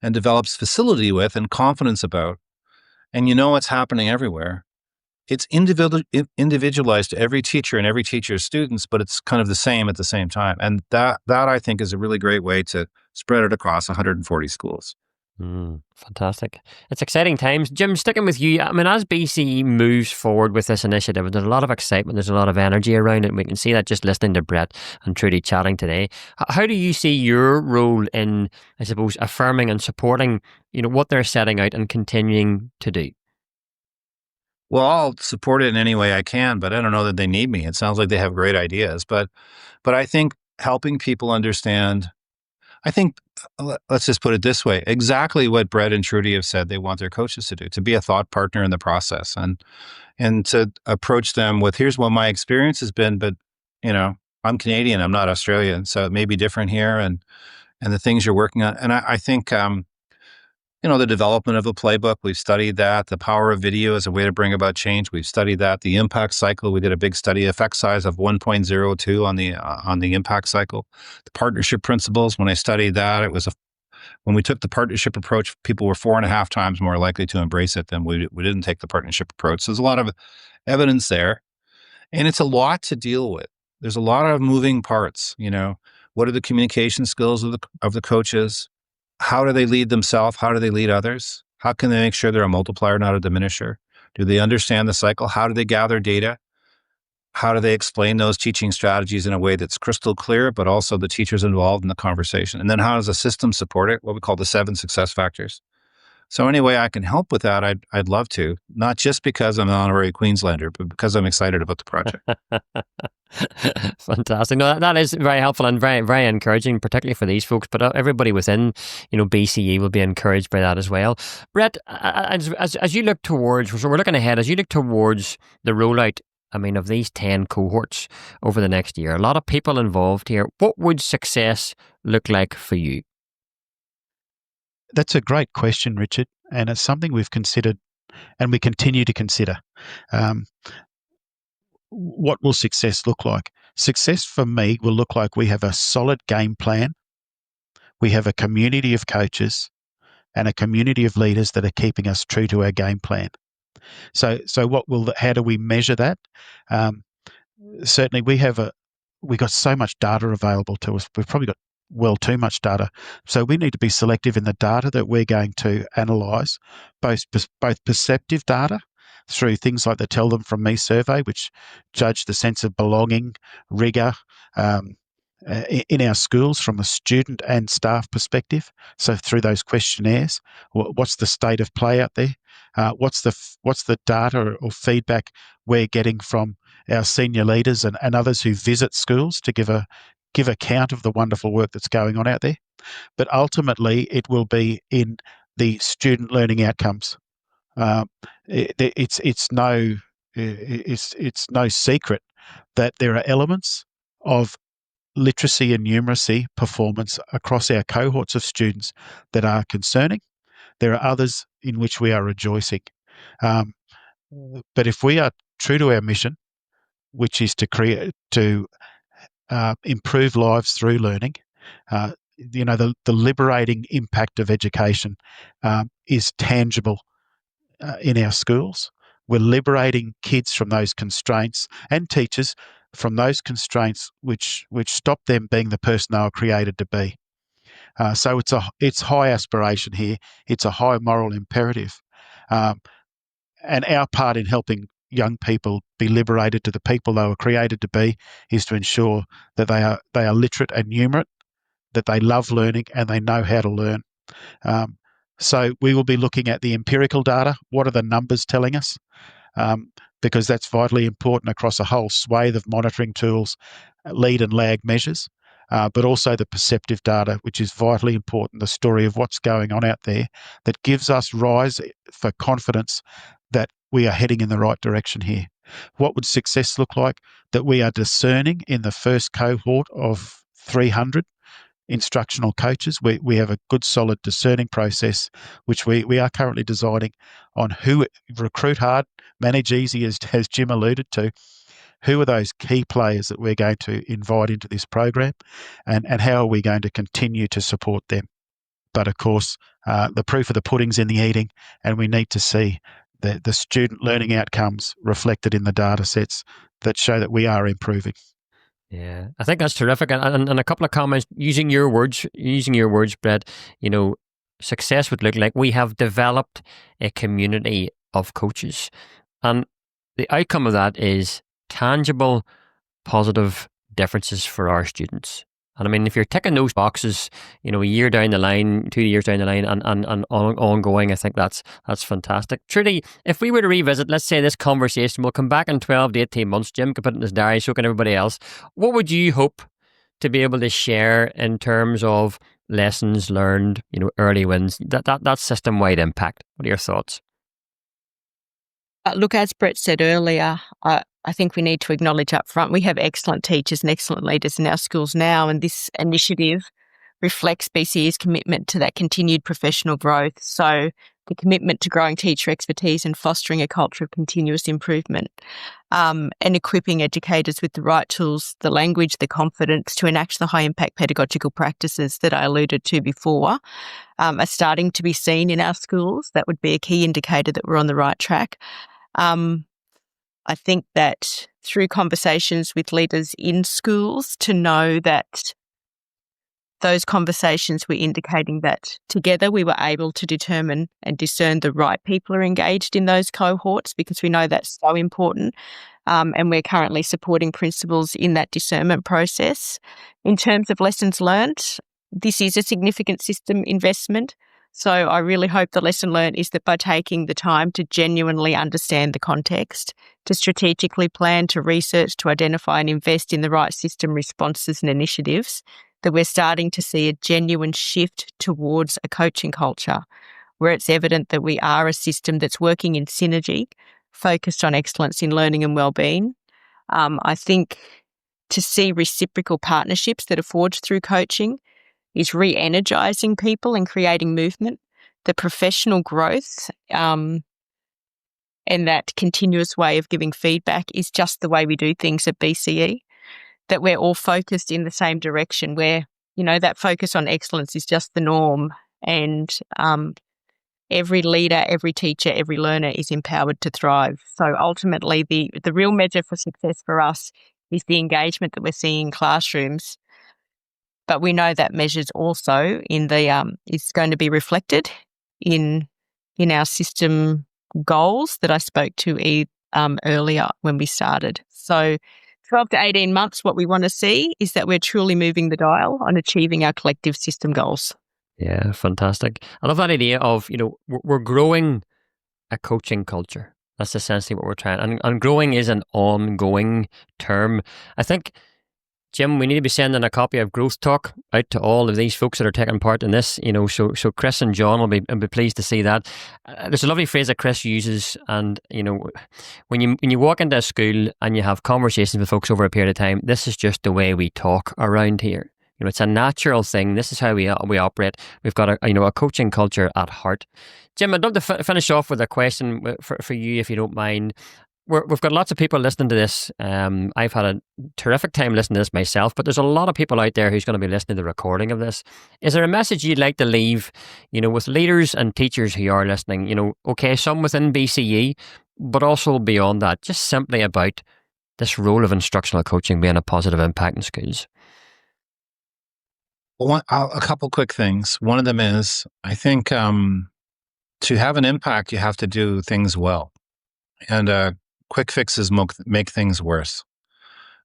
and develops facility with and confidence about, and it's happening everywhere. It's individualized to every teacher and every teacher's students, but it's kind of the same at the same time. And that I think is a really great way to spread it across 140 schools. Fantastic. It's exciting times. Jim, sticking with you, I mean, as BCE moves forward with this initiative, there's a lot of excitement, there's a lot of energy around it, and we can see that just listening to Brett and Trudi chatting today. How do you see your role in, I suppose, affirming and supporting, what they're setting out and continuing to do? Well, I'll support it in any way I can, but I don't know that they need me. It sounds like they have great ideas, but I think helping people understand, let's just put it this way, exactly what Brett and Trudi have said they want their coaches to do, to be a thought partner in the process and to approach them with, here's what my experience has been, but I'm Canadian, I'm not Australian, so it may be different here, and the things you're working on. And I think, the development of a playbook, we've studied that. The power of video as a way to bring about change, we've studied that. The impact cycle, we did a big study, effect size of 1.02 on the impact cycle. The partnership principles, when I studied that, when we took the partnership approach, people were 4.5 times more likely to embrace it than we didn't take the partnership approach. So there's a lot of evidence there, and it's a lot to deal with. There's a lot of moving parts. What are the communication skills of the coaches? How do they lead themselves? How do they lead others? How can they make sure they're a multiplier, not a diminisher? Do they understand the cycle? How do they gather data? How do they explain those teaching strategies in a way that's crystal clear, but also the teacher's involved in the conversation? And then how does the system support it? What we call the 7 success factors. So any way I can help with that, I'd love to, not just because I'm an honorary Queenslander, but because I'm excited about the project. Fantastic. No, that is very helpful and very, very encouraging, particularly for these folks, but everybody within, BCE will be encouraged by that as well. Brett, as you look towards, so we're looking ahead, as you look towards the rollout, of these 10 cohorts over the next year, a lot of people involved here, what would success look like for you? That's a great question, Richard, and it's something we've considered and we continue to consider. What will success look like? Success for me will look like we have a solid game plan, we have a community of coaches and a community of leaders that are keeping us true to our game plan. So how do we measure that? Certainly we got so much data available to us. We've probably got too much data. So we need to be selective in the data that we're going to analyse, both perceptive data through things like the Tell Them From Me survey, which judge the sense of belonging, rigour in our schools from a student and staff perspective. So through those questionnaires, what's the state of play out there? What's the data or feedback we're getting from our senior leaders and others who visit schools to give account of the wonderful work that's going on out there. But ultimately, it will be in the student learning outcomes. It's no secret that there are elements of literacy and numeracy performance across our cohorts of students that are concerning. There are others in which we are rejoicing. But if we are true to our mission, which is to improve lives through learning, the liberating impact of education is tangible in our schools. We're liberating kids from those constraints and teachers from those constraints which stop them being the person they were created to be. So it's high aspiration here. It's a high moral imperative, and our part in helping young people be liberated to the people they were created to be is to ensure that they are literate and numerate, that they love learning and they know how to learn. So we will be looking at the empirical data. What are the numbers telling us? Because that's vitally important across a whole swathe of monitoring tools, lead and lag measures, but also the perceptive data, which is vitally important, the story of what's going on out there that gives us rise for confidence that we are heading in the right direction here. What would success look like? That we are discerning in the first cohort of 300 instructional coaches. We have a good, solid discerning process, which we are currently designing on who recruit hard, manage easy, as Jim alluded to. Who are those key players that we're going to invite into this program, and how are we going to continue to support them? But of course, the proof of the pudding's in the eating, and we need to see the student learning outcomes reflected in the data sets that show that we are improving. Yeah, I think that's terrific. And a couple of comments using your words, Brett. Success would look like we have developed a community of coaches, and the outcome of that is tangible, positive differences for our students. And I mean, if you're ticking those boxes, a year down the line, 2 years down the line, and ongoing, I think that's fantastic. Trudi, if we were to revisit, let's say, this conversation, we'll come back in 12 to 18 months. Jim can put it in his diary, so can everybody else. What would you hope to be able to share in terms of lessons learned, early wins, that system-wide impact? What are your thoughts? Look, as Brett said earlier, I think we need to acknowledge up front, we have excellent teachers and excellent leaders in our schools now, and this initiative reflects BCE's commitment to that continued professional growth. So the commitment to growing teacher expertise and fostering a culture of continuous improvement, and equipping educators with the right tools, the language, the confidence to enact the high-impact pedagogical practices that I alluded to before, are starting to be seen in our schools. That would be a key indicator that we're on the right track. I think that through conversations with leaders in schools, to know that those conversations were indicating that together we were able to determine and discern the right people are engaged in those cohorts, because we know that's so important. And we're currently supporting principals in that discernment process. In terms of lessons learned, this is a significant system investment. So I really hope the lesson learned is that by taking the time to genuinely understand the context, to strategically plan, to research, to identify and invest in the right system responses and initiatives, that we're starting to see a genuine shift towards a coaching culture where it's evident that we are a system that's working in synergy, focused on excellence in learning and wellbeing. I think to see reciprocal partnerships that are forged through coaching is re-energising people and creating movement. The professional growth and that continuous way of giving feedback is just the way we do things at BCE, that we're all focused in the same direction, where, that focus on excellence is just the norm, and every leader, every teacher, every learner is empowered to thrive. So ultimately, the real measure for success for us is the engagement that we're seeing in classrooms. But we know that measures also in is going to be reflected in our system goals that I spoke to earlier when we started. So 12 to 18 months, what we want to see is that we're truly moving the dial on achieving our collective system goals. Yeah, fantastic. I love that idea of, we're growing a coaching culture. That's essentially what we're trying. And growing is an ongoing term. I think, Jim, we need to be sending a copy of Growth Talk out to all of these folks that are taking part in this, so Chris and John will be pleased to see that. There's a lovely phrase that Chris uses, and, when you walk into a school and you have conversations with folks over a period of time, this is just the way we talk around here. It's a natural thing. This is how we operate. We've got a coaching culture at heart. Jim, I'd love to finish off with a question for you, if you don't mind. We've got lots of people listening to this. I've had a terrific time listening to this myself, but there's a lot of people out there who's going to be listening to the recording of this. Is there a message you'd like to leave, with leaders and teachers who are listening, okay, some within BCE, but also beyond that, just simply about this role of instructional coaching being a positive impact in schools? Well, a couple quick things. One of them is, I think to have an impact, you have to do things well. And quick fixes make things worse.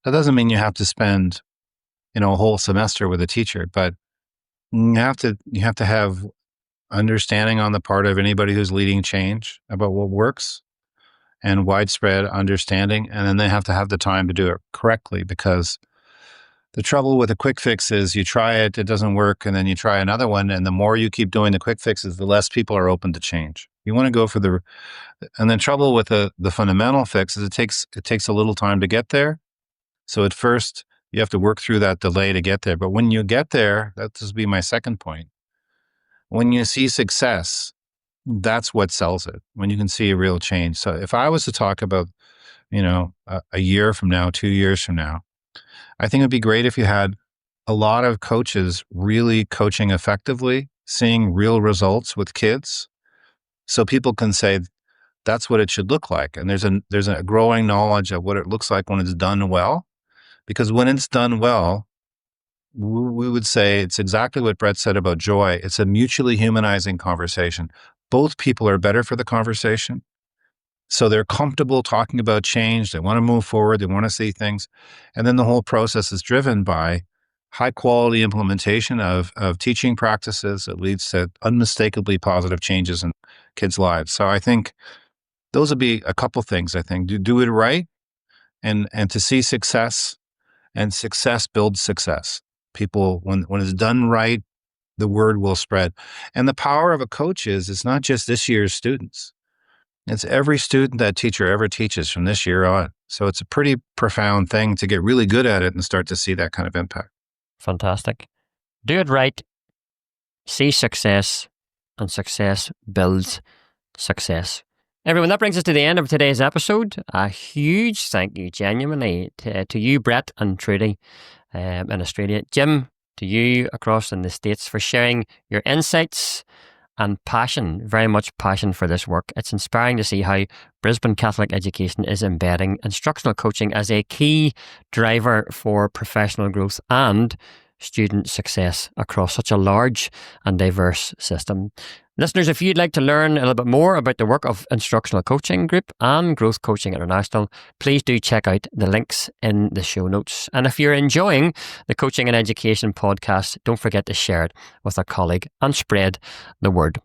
That doesn't mean you have to spend, a whole semester with a teacher, but you have to have understanding on the part of anybody who's leading change about what works, and widespread understanding. And then they have to have the time to do it correctly, because the trouble with a quick fix is you try it, it doesn't work, and then you try another one. And the more you keep doing the quick fixes, the less people are open to change. You want to go for and the trouble with the fundamental fix is it takes a little time to get there. So at first, You have to work through that delay to get there. But when you get there, that will be my second point. When you see success, that's what sells it, when you can see a real change. So if I was to talk about, a year from now, 2 years from now, I think it'd be great if you had a lot of coaches really coaching effectively, seeing real results with kids, so people can say that's what it should look like. And there's a growing knowledge of what it looks like when it's done well, because when it's done well, we would say it's exactly what Brett said about joy. It's a mutually humanizing conversation. Both people are better for the conversation. So they're comfortable talking about change. They want to move forward. They want to see things. And then the whole process is driven by high quality implementation of teaching practices that leads to unmistakably positive changes in kids' lives. So I think those would be a couple things. I think do it right, and to see success, and success builds success. People, when it's done right, the word will spread. And the power of a coach is it's not just this year's students. It's every student that teacher ever teaches from this year on. So it's a pretty profound thing to get really good at it and start to see that kind of impact. Fantastic. Do it right, see success, and success builds success. Everyone, that brings us to the end of today's episode. A huge thank you, genuinely, to you, Brett and Trudi in Australia. Jim, to you across in the States, for sharing your insights and passion, very much passion for this work. It's inspiring to see how Brisbane Catholic Education is embedding instructional coaching as a key driver for professional growth and student success across such a large and diverse system. Listeners, if you'd like to learn a little bit more about the work of Instructional Coaching Group and Growth Coaching International, please do check out the links in the show notes. And if you're enjoying the Coaching and Education podcast, don't forget to share it with a colleague and spread the word.